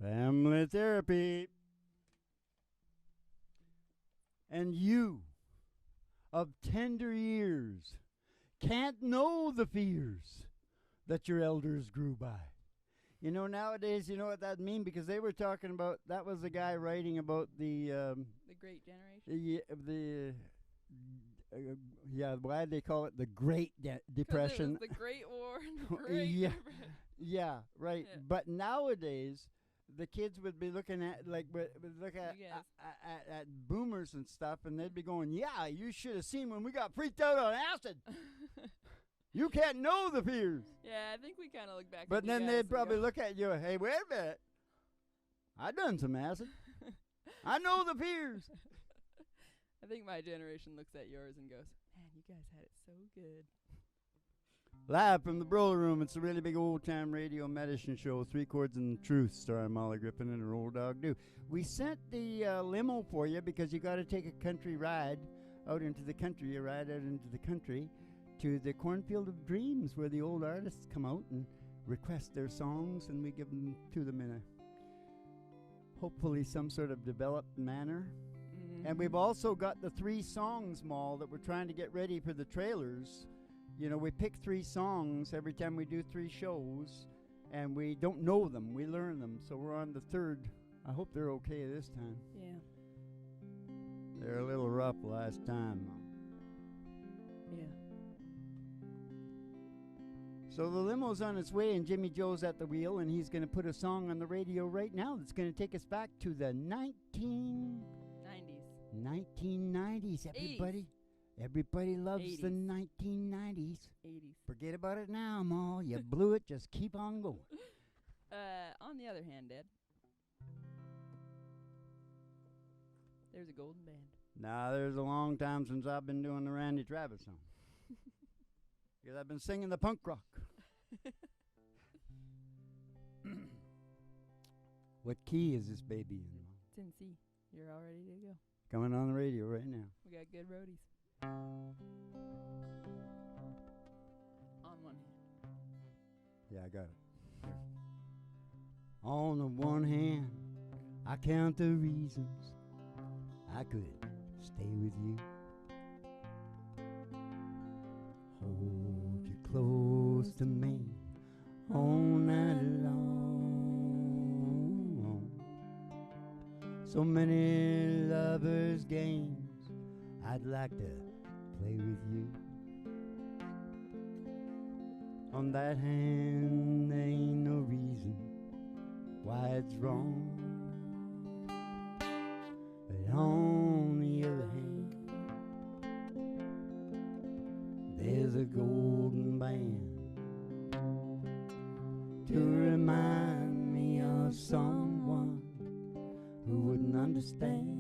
Family therapy. And you, of tender years, can't know the fears that your elders grew by. You know, nowadays, you know what that means? Because they were talking about, that was the guy writing about The Great Generation. yeah, why they call it the Great Depression? It was the Great War and the Great Yeah. Depression. Yeah, right. Yeah. But nowadays, the kids would be looking at would look Yes. at boomers and stuff, and they'd be going, "Yeah, you should have seen when we got freaked out on acid. You can't know the fears." Yeah, I think we kind of look back. But at you then guys they'd and probably go, look at you, "Hey, wait a minute, I done some acid. I know the fears." I think my generation looks at yours and goes, "Man, you guys had it so good." Live from the Broiler Room, it's a really big old-time radio medicine show, Three Chords and Truth, starring Molly Griffin and her old dog, Do. We sent the limo for you because you got to take a country ride out into the country, to the Cornfield of Dreams, where the old artists come out and request their songs, and we give them to them in a hopefully some sort of developed manner. Mm-hmm. And we've also got the 3 songs, Mall, that we're trying to get ready for the trailers. You know, we pick 3 songs every time we do 3 shows, and we don't know them. We learn them, so we're on the 3rd. I hope they're okay this time. Yeah. They're a little rough last time. Yeah. So the limo's on its way, and Jimmy Joe's at the wheel, and he's going to put a song on the radio right now that's going to take us back to the 1990s, everybody. Everybody loves 80s. the 1990s. 80s. Forget about it now, Ma. You blew it. Just keep on going. On the other hand, Dad, there's a golden band. Nah, there's a long time since I've been doing the Randy Travis song. Because I've been singing the punk rock. What key is this baby in, Ma? It's in C. You're all ready to go. Coming on the radio right now. We got good roadies. On one hand. Yeah, I got it. Here. On the one hand, I count the reasons I could stay with you. Hold you close to me all night long. So many lovers' games I'd like to play with you. On that hand, there ain't no reason why it's wrong. But on the other hand, there's a golden band to remind me of someone who wouldn't understand.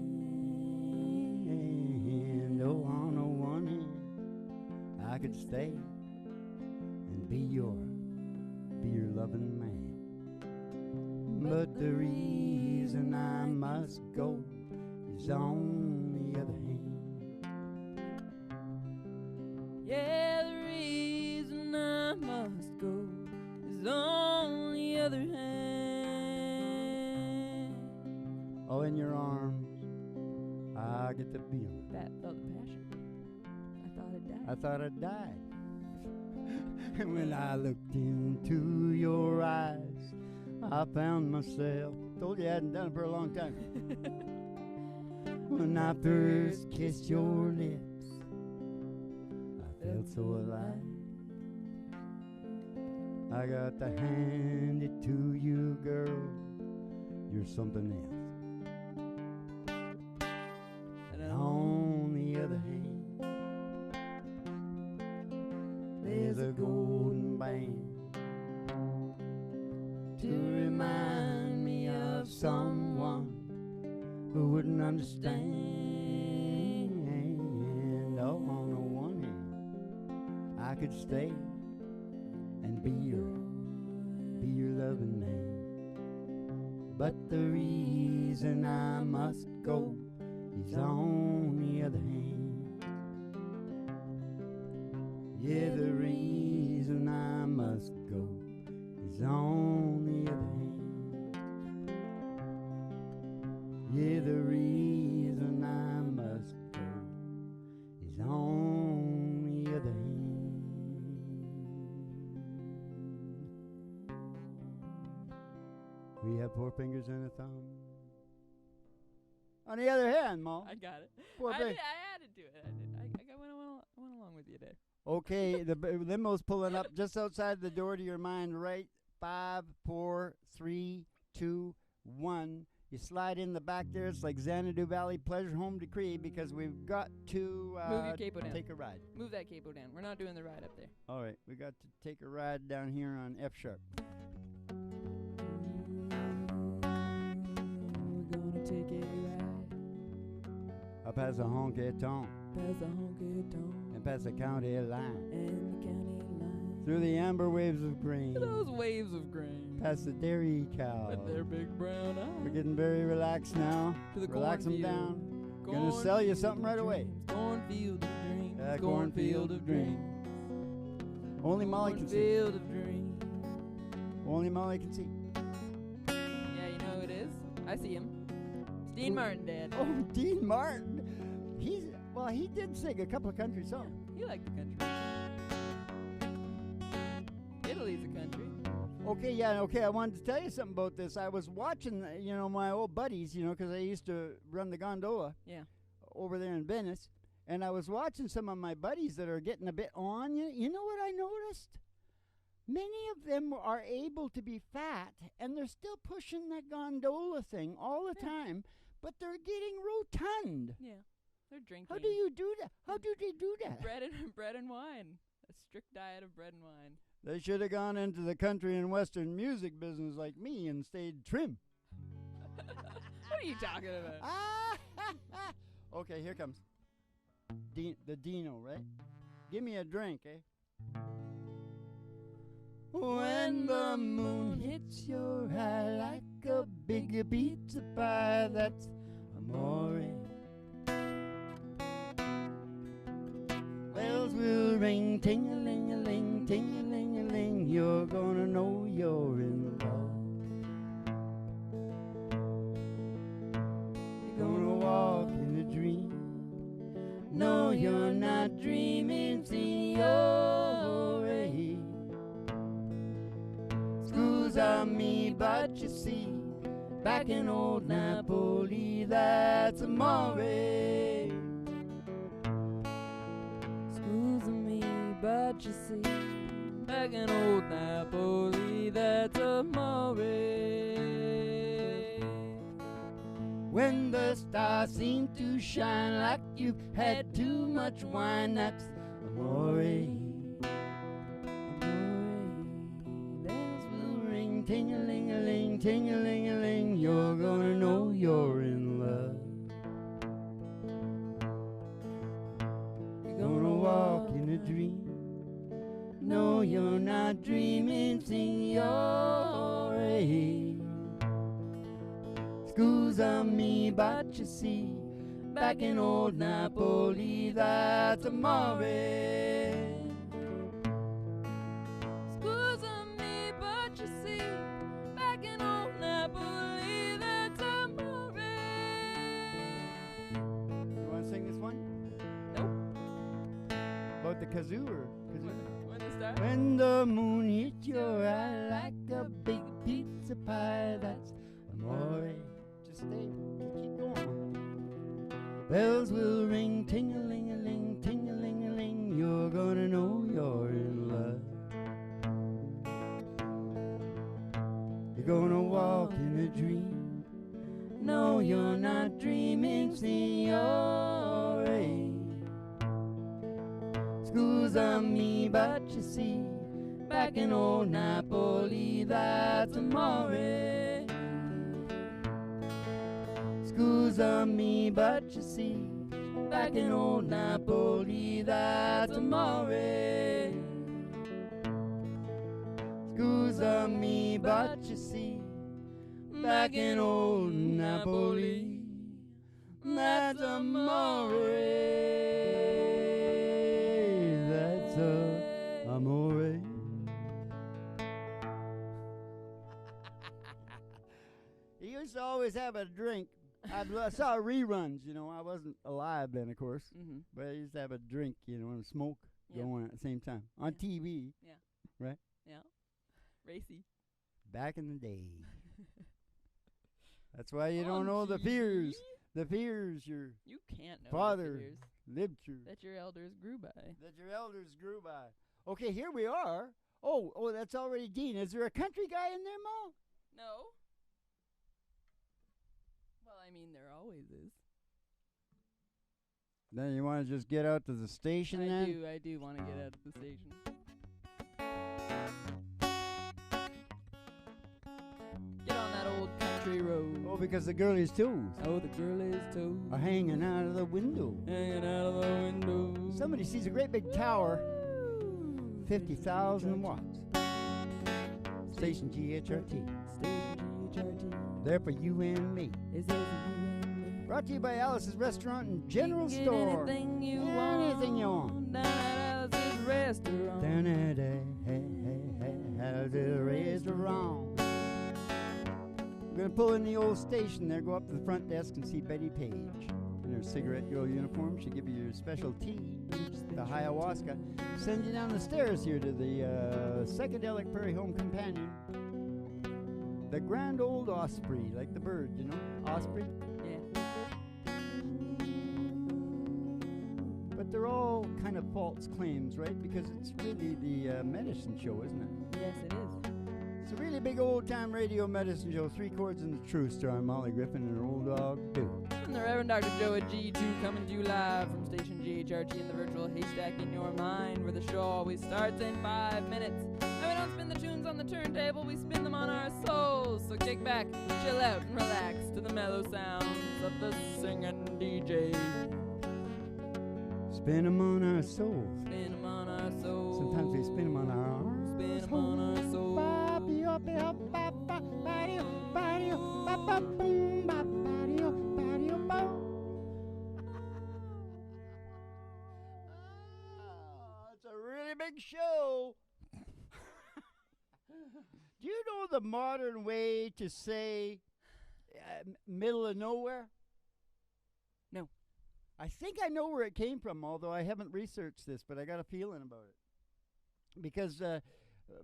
Oh, on the one hand, I could stay and be your loving man. But the reason I must go is on the other hand. Yeah, the reason I must go is on the other hand. Oh, in your arms, I get to be on. That felt the passion. I thought it died. I thought I died. And when I looked into your eyes, I found myself. Told you I hadn't done it for a long time. When I first kissed your lips, I felt so alive. I got to hand it to you, girl. You're something else. And on the other hand, there's a golden band to remind me of someone who wouldn't understand. Oh, on the one hand, I could stay and be your loving man. But the reason I must go is on the other hand. Yeah, the reason I must go is on the other hand. the reason I must go is on the other hand. We have 4 fingers and a thumb. On the other hand, Ma. I got it. Four I fingers. added to it. I went along with you there. Okay, the limo's pulling up just outside the door to your mind, right? 5, 4, 3, 2, 1. You slide in the back there. It's like Xanadu Valley Pleasure Home Decree because we've got to Move your capo down. take a ride. Move that capo down. We're not doing the ride up there. All right, we got to take a ride down here on F sharp. We're gonna take a ride. Up past the honky tonk Past the honky tonk and past the county line. and the county line. Through the amber waves of grain. Those waves of grain. Past the dairy cow. With their big brown eyes. We're getting very relaxed now. To the Relax them cornfield. down. Gonna sell you something right away. Cornfield of dreams. Cornfield of dreams. Only Molly can see. Cornfield of dreams. Only Molly can see. Yeah, you know who it is? I see him. It's Dean Martin, Dad. Oh, Dean Martin. He did sing a couple of country songs. He liked the country. Italy's a country. Okay, I wanted to tell you something about this. I was watching, my old buddies, because I used to run the gondola Yeah. over there in Venice, and I was watching some of my buddies that are getting a bit on. You know what I noticed? Many of them are able to be fat, and they're still pushing that gondola thing all the time, but they're getting rotund. Yeah. They're drinking. How do you do that? How do they do that? bread and wine. A strict diet of bread and wine. They should have gone into the country and western music business like me and stayed trim. What are you talking about? Okay, here comes the Dino, right? Give me a drink, eh? When the moon hits your eye like a big pizza pie, that's amore. Bells will ring, ting-a-ling-a-ling, ting-a-ling-a-ling. You're gonna know you're in love. You're gonna walk in a dream. No, you're not dreaming, signore. Scusa me, but you see, back in old Napoli, that's amore. Scusa me, but you see, back in old Napoli, that's amore. When the stars seem to shine like you've had too much wine, that's amore. Bells will ring, ting-a-ling-a-ling, ting-a-ling-a-ling. You're gonna know you're in love. You're gonna walk in a dream. No, you're not dreaming, signore. Scusa me, but you see, back in old Napoli, that's amore. Scusa me, but you see, back in old Napoli, that's amore. You want to sing this one? Nope. About the kazoo or kazoo? When they start? When the moon hits your eye like a big pizza pie, that's amore. Just stay, keep going. Bells will ring, ting-a-ling-a-ling, ting-a-ling-a-ling. You're gonna know you're in love. You're gonna walk in a dream. No, you're not dreaming, signore. Scusa me, but you see, back in old Napoli, that's amore. Scusa me, but you see, back in old Napoli, that's amore. Scusa me, but you see, back in old Napoli, that's amore. That's amore. He used to always have a drink I saw reruns, you know. I wasn't alive then, of course. Mm-hmm. But I used to have a drink, you know, and smoke Yeah. going at the same time. On Yeah. TV. Yeah. Right? Yeah. Racy. Back in the day. That's why you On don't know the TV? fears. The fears your You can't know father the fears lived through. that your elders grew by. That your elders grew by. Okay, here we are. Oh, that's already Dean. Is there a country guy in there, Ma? No. Well, I mean, there always is. Then you want to just get out to the station then? I do want to get out of the station. Get on that old country road. Oh, because the girlie's toes Oh, the girl is toes. are hanging out of the window. Hanging out of the window. Somebody sees a great big tower, Woo! 50,000 watts. Station GHRT. Station GHRT. There for you and me. Is there for you and me? Brought to you by Alice's Restaurant and General You can Store. get anything you Anything you want. want. Down at Alice's Restaurant. Down at Alice's Restaurant. We're going to pull in the old station there, go up to the front desk and see Betty Page. In her cigarette girl uniform, she'll give you your special tea, the ayahuasca. Send you down the stairs here to the psychedelic prairie home companion. The grand old osprey, like the bird, you know, osprey. Yeah. But they're all kind of false claims, right? Because it's really the medicine show, isn't it? Yes, it is. It's a really big old-time radio medicine show. 3 Chords and the Truth, starring Molly Griffin and her old dog, Boo. And the Reverend Dr. Joe at G2 coming to you live from Station GHRT in the virtual haystack in your mind, where the show always starts in 5 minutes. And we don't spin the tunes on the turntable, we spin them on our souls. So kick back, chill out, and relax to the mellow sounds of the singing DJ. Spin 'em on our souls. Spin them on our souls. Sometimes we spin 'em on our arms. Spin them on our souls. It's a really big show. Do you know the modern way to say middle of nowhere? No. I think I know where it came from, although I haven't researched this, but I got a feeling about it. Because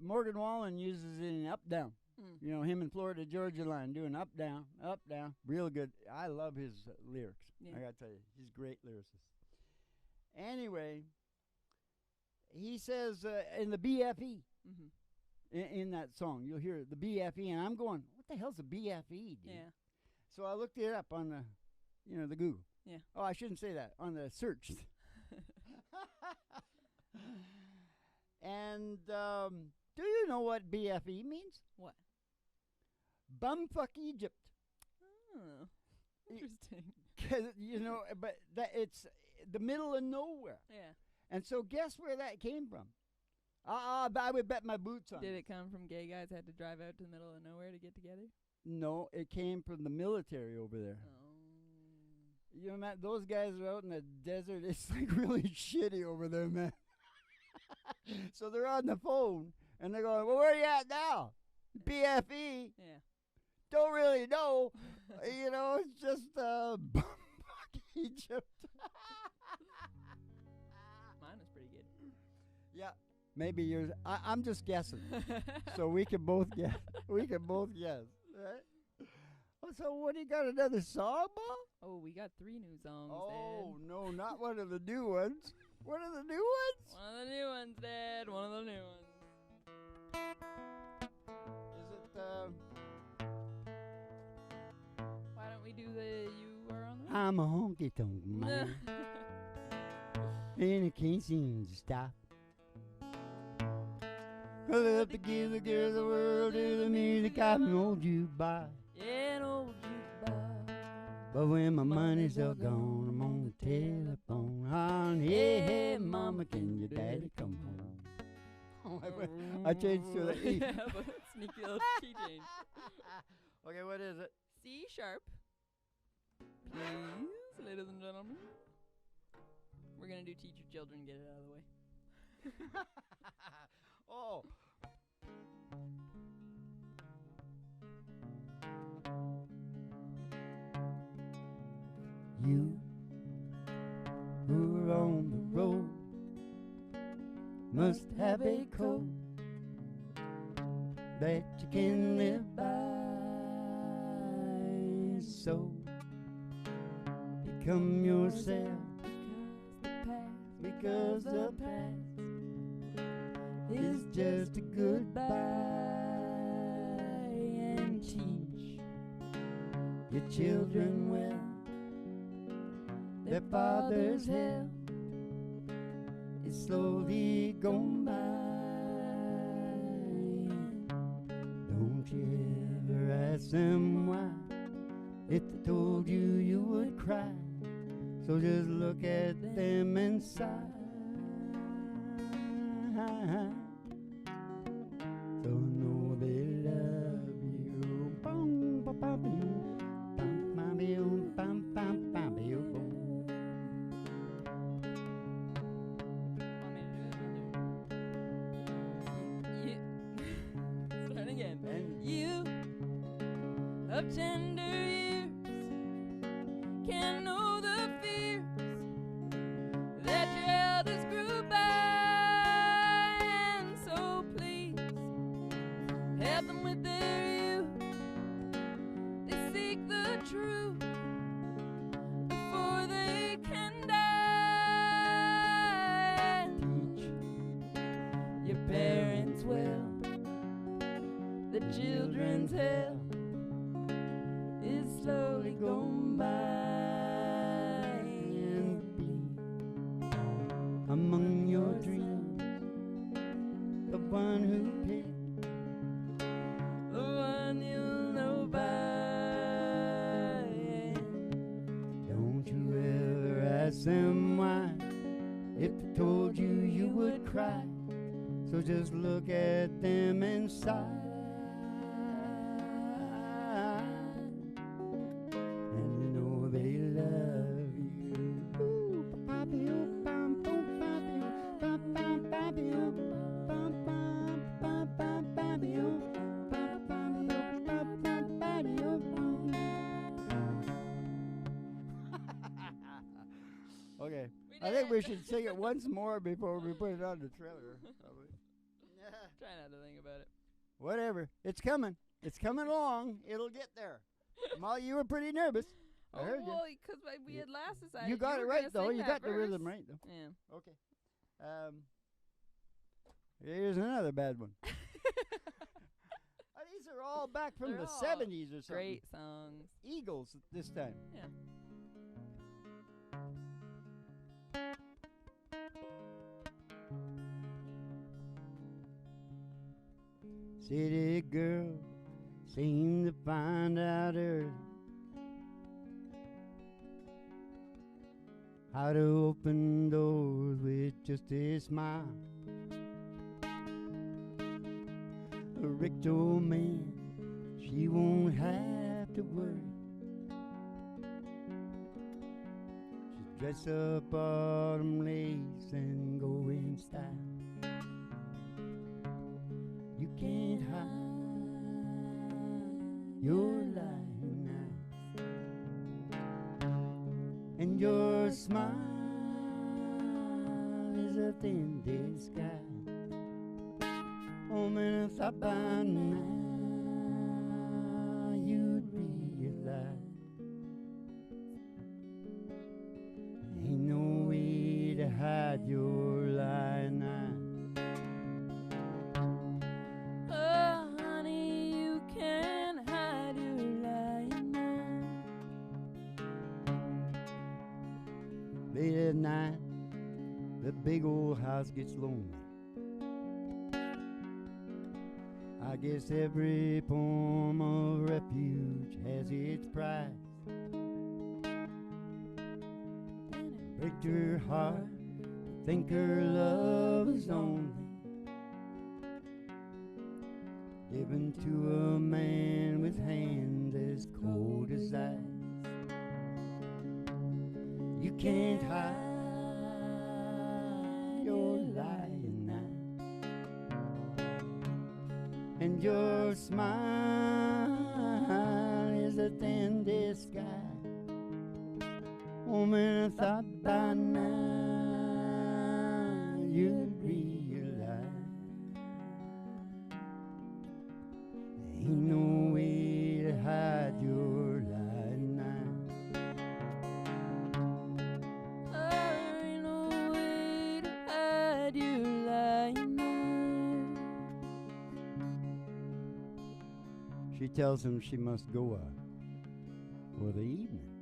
Morgan Wallen uses it in Up Down. Mm. You know, him and Florida Georgia Line doing up, down, real good. I love his lyrics. Yeah. I got to tell you, he's a great lyricist. Anyway, he says in the BFE, Mm-hmm. in that song, you'll hear the BFE, and I'm going, what the hell's a BFE, dude? Yeah. So I looked it up on the, the Google. Yeah. Oh, I shouldn't say that, on the search. And do you know what BFE means? What? Bumfuck Egypt. Oh, interesting. 'Cause, but that it's the middle of nowhere. Yeah. And so guess where that came from? I would bet my boots on Did it. it come from gay guys had to drive out to the middle of nowhere to get together? No, it came from the military over there. Oh. You know, man, those guys are out in the desert. It's like really shitty over there, man. So they're on the phone, and they're going, well, where are you at now? BFE. Yeah. Don't really know. It's just Egypt. Mine was pretty good. Yeah. Maybe yours. I'm just guessing. So we can both guess. Right? So what, you got another song, Bob? Oh, we got 3 new songs, Oh, Dad. no, not one of the new ones. One of the new ones? One of the new ones, Dad. One of the new ones. Is it, Why don't we do the You Are on the I'm a honky tonk man, and I can't seem to stop. I love to give the girls the world to the music I've known you by. Yeah, an old jukebox. But when my money's all gone, I'm on the telephone. Honey, hey, mama, can your daddy come home? I changed to the E. Yeah, but sneaky little key change. Okay, what is it? C sharp. Please, ladies and gentlemen. We're going to do Teach Your Children, get it out of the way. Oh. You who are on the road must have a code that you can live by. So become yourself, because the past is just a goodbye. And teach your children well their father's hell is slowly gone by. Don't you ever ask them why, if they told you you would cry. So just look at them and sigh. So know they love you. Bum, ba, ba, boo. Bum, ba, boo. Bum, bum, ba, boo. Start again. And You of tender years can know the fears that your elders grew by, and so please help them with their youth. They seek the truth before they can die. teach Your parents well, the children's hell is slowly gone by. and be among your dreams the one who picked The one you'll know by. Don't you ever ask them why, if they told you you would cry. So just look at them and sigh. And you know they love you. Ooh, ba-ba-bee-oo, bum-boom, ba-bee-oo, bum-bum-ba-bee-oo, bum-bum-ba-ba-bee-oo, bum-bum-boo, bum-bum-ba-dee-oo, bum. Okay, I think we should sing it once more before we put it on the trailer. Probably. Try not to think about it. Whatever. It's coming. It's coming along. It'll get there. Molly, you were pretty nervous. I heard you. Well, because we had last decided You got it were right, gonna though. sing You that got the verse. rhythm right, though. Yeah. Okay. Here's another bad one. These are all back from They're the all 70s or something. Great songs. Eagles this time. Yeah. City girl seem to find out early how to open doors with just a smile. A rich old man, she won't have to worry. She dress up autumn lace and go in style. You can't hide your lying eyes, and your smile is a thin disguise. Oh man, if I by now you'd realize ain't no way to hide your lying eyes. Oh, honey, you can hide your lying eyes. Late at night, the big old house gets lonely. I guess every form of refuge has its price. Break her heart, think her love is only given to a man with hands as cold as ice. You can't hide your lying eye, and your smile is a thin disguise. Oh man, I thought by now you'd realize ain't no way to hide your lying eyes. Ain't no way to hide your lying eyes. She tells him she must go for the evening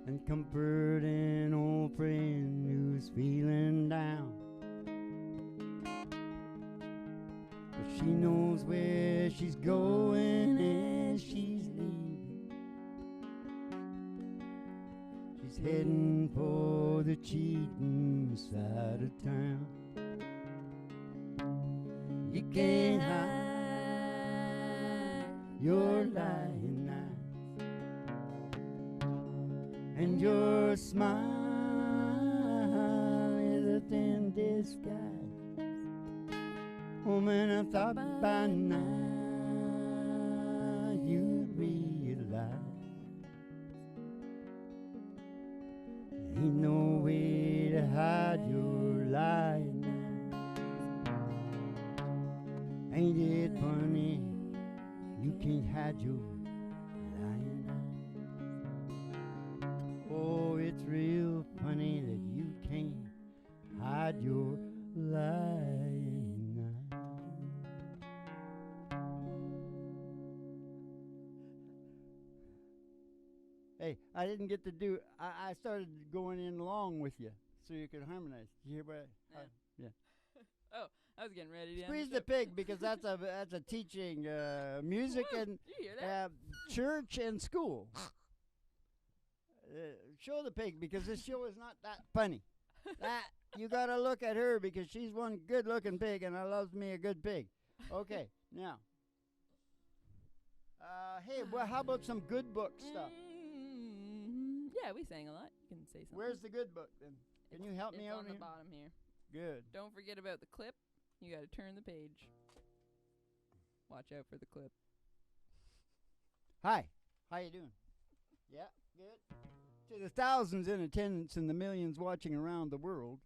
and comfort an old friend who's feeling down. But she knows where she's going as she's leaving. She's heading for the cheating side of town. You can't hide your lying eyes, and your smile is a thin disguise. Oh man, I thought by now you'd realize ain't no way to hide your lying eyes. Ain't it funny you can't hide your lying eyes? Oh, it's real funny that you can't hide your lying eyes. Hey, I didn't get to do. I started going in along with you so you could harmonize. Did you hear what? Yeah. Oh, I was getting ready to end Squeeze the the show. pig because that's a teaching music Woo! and You hear that? church and school. Show the pig because this show is not that funny. That you gotta look at her because she's one good-looking pig and I loves me a good pig. Okay, now. Hey, well, how about some good book stuff? Yeah, we sang a lot. You can say something. Where's the good book then? Can you help me It's out on the here? bottom here. Good. Don't forget about the clip. You got to turn the page. Watch out for the clip. Hi. How you doing? Yeah, good. To the thousands in attendance and the millions watching around the world,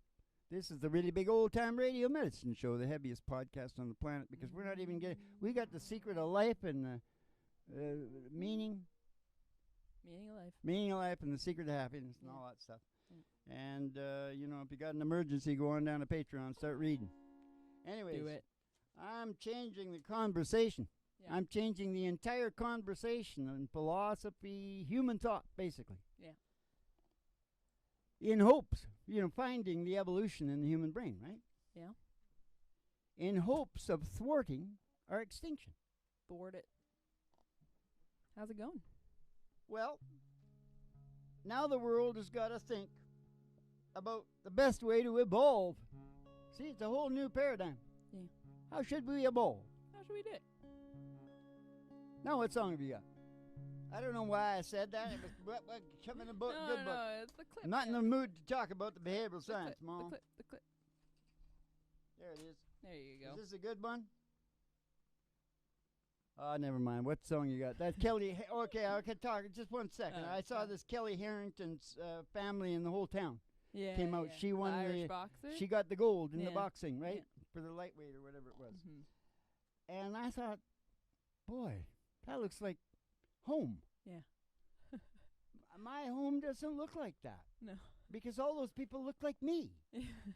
this is the really big old-time radio medicine show, the heaviest podcast on the planet, because we're not even getting... We got the secret of life and the meaning... Meaning of life. Meaning of life and the secret of happiness and all that stuff. Yeah. And, you know, if you got an emergency, go on down to Patreon, start reading. Anyways, Do it. I'm changing the conversation. Yeah. I'm changing the entire conversation in philosophy, human thought, basically. Yeah. In hopes, finding the evolution in the human brain, right? Yeah. In hopes of thwarting our extinction. Thwart it. How's it going? Well, now the world has got to think about the best way to evolve. See, it's a whole new paradigm. Yeah. How should we evolve? How should we do it? Now, what song have you got? I don't know why I said that. It was coming in a book, good book. No, it's the clip. I'm not in the mood to talk about the behavioral the science, clip, Mom. The clip. There it is. There you go. Is this a good one? Oh, never mind. What song you got? That's Kelly. Okay, I can talk. Just 1 second. I saw this Kelly Harrington's family in the whole town. Yeah. Came out. Yeah. She won Irish boxer? She got the gold in the Yeah. boxing, right? Yeah. For the lightweight or whatever it was. Mm-hmm. And I thought, boy, that looks like home. Yeah. My home doesn't look like that. No. Because all those people look like me.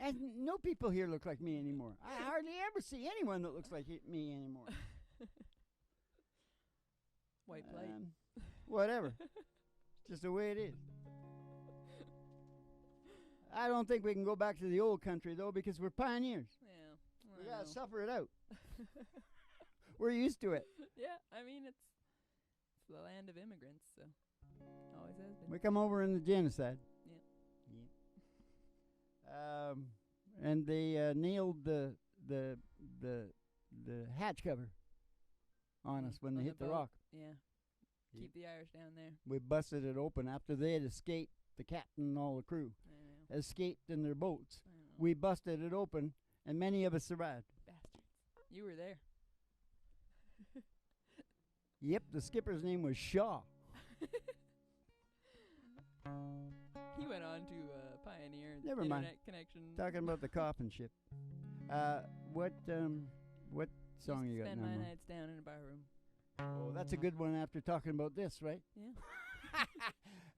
And no people here look like me anymore. I hardly ever see anyone that looks like me anymore. White plate. Whatever. Just the way it is. I don't think we can go back to the old country, though, because we're pioneers. Yeah. We got to suffer it out. We're used to it. Yeah, I mean, it's the land of immigrants, so always has been. We come over in the genocide. Yeah. And they nailed the hatch cover on us when they hit the boat. rock. Yeah. Yep. Keep the Irish down there. We busted it open after they had escaped. The captain and all the crew I know. escaped in their boats. I know. We busted it open, and many of us survived. Bastards. You were there. Yep, the skipper's name was Shaw. He went on to pioneer Never internet mind. connection. Talking about the coffin ship. What song you got Spend now? my Mo? nights down in a bar room. Oh, that's a good one after talking about this, right? Yeah.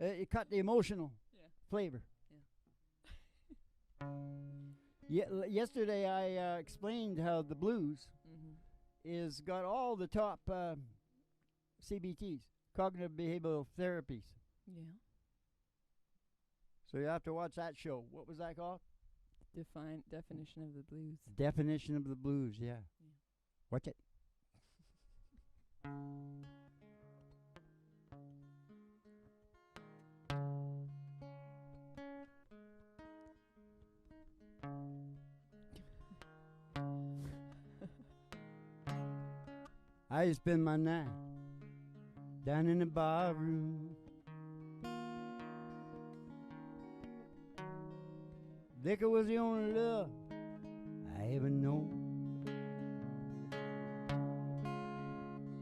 It cut the emotional Yeah. flavor. Yeah. Yesterday I explained how the blues Mm-hmm. is got all the top CBTs, cognitive behavioral therapies. Yeah. So you have to watch that show. What was that called? Definition of the blues. Definition of the blues. Yeah. Watch it. I spend my night down in the bar room. Liquor was the only love I ever known.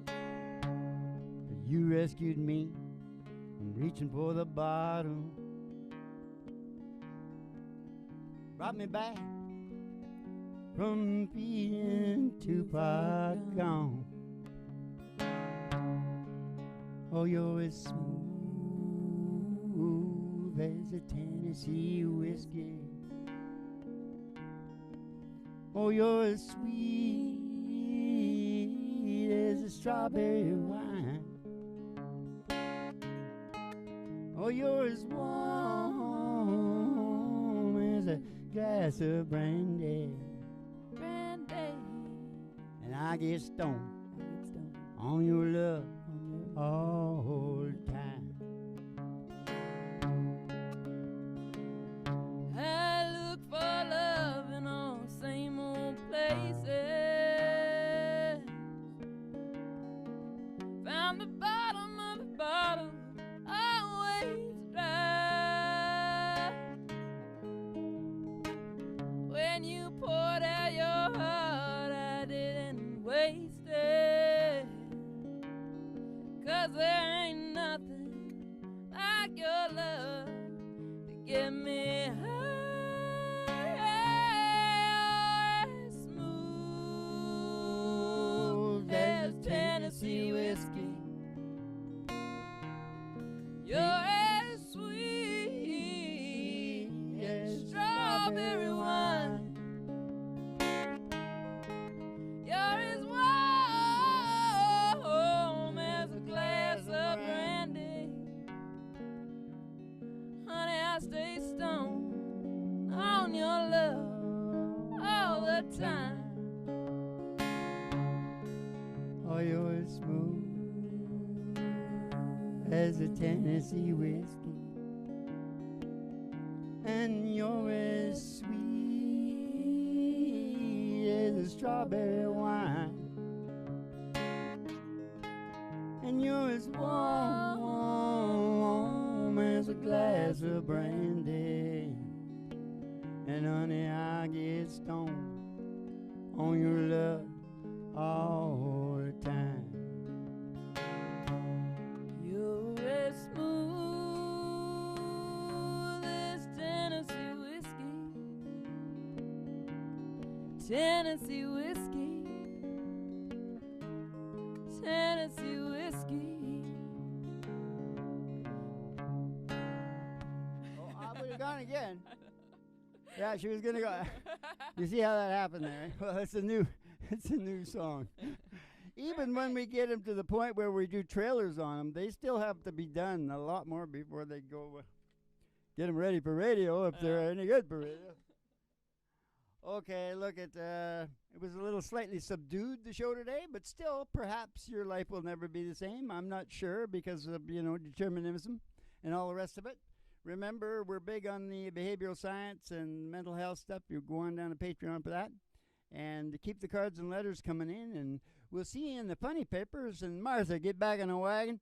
But you rescued me from reaching for the bottom. Brought me back from being too far gone. Oh, you're as smooth as a Tennessee whiskey. Oh, you're as sweet as a strawberry wine. Oh, you're as warm as a glass of brandy. Brandy. And I get stoned It's done. on your love all the time. I look for love in all the same old places. Found the bottom of the bottle, always dry. When you poured out your heart, I didn't waste it. 'Cause there ain't nothing like your love to get me high. Smooth as Tennessee whiskey. You're as sweet as strawberry wine. You're as warm as a glass of brandy. Honey, I stay stoned on your love all the time. Oh, you're as smooth as a Tennessee whiskey. And you're as sweet as a strawberry wine. And you're as warm as a glass of brandy. And honey, I get stoned on your love all the time. You're as smooth as Tennessee whiskey. Tennessee whiskey. Tennessee whiskey. Oh, I would have gone again. Yeah, she was gonna go. You see how that happened there? Well, it's a new song. Even when we get them to the point where we do trailers on them, they still have to be done a lot more before they go. Get them ready for radio if they're any good for radio. Okay, look at it was a little slightly subdued the show today, but still, perhaps your life will never be the same. I'm not sure because of determinism and all the rest of it. Remember, we're big on the behavioral science and mental health stuff. You go on down to Patreon for that. And to keep the cards and letters coming in, and we'll see you in the funny papers. And Martha, get back in the wagon.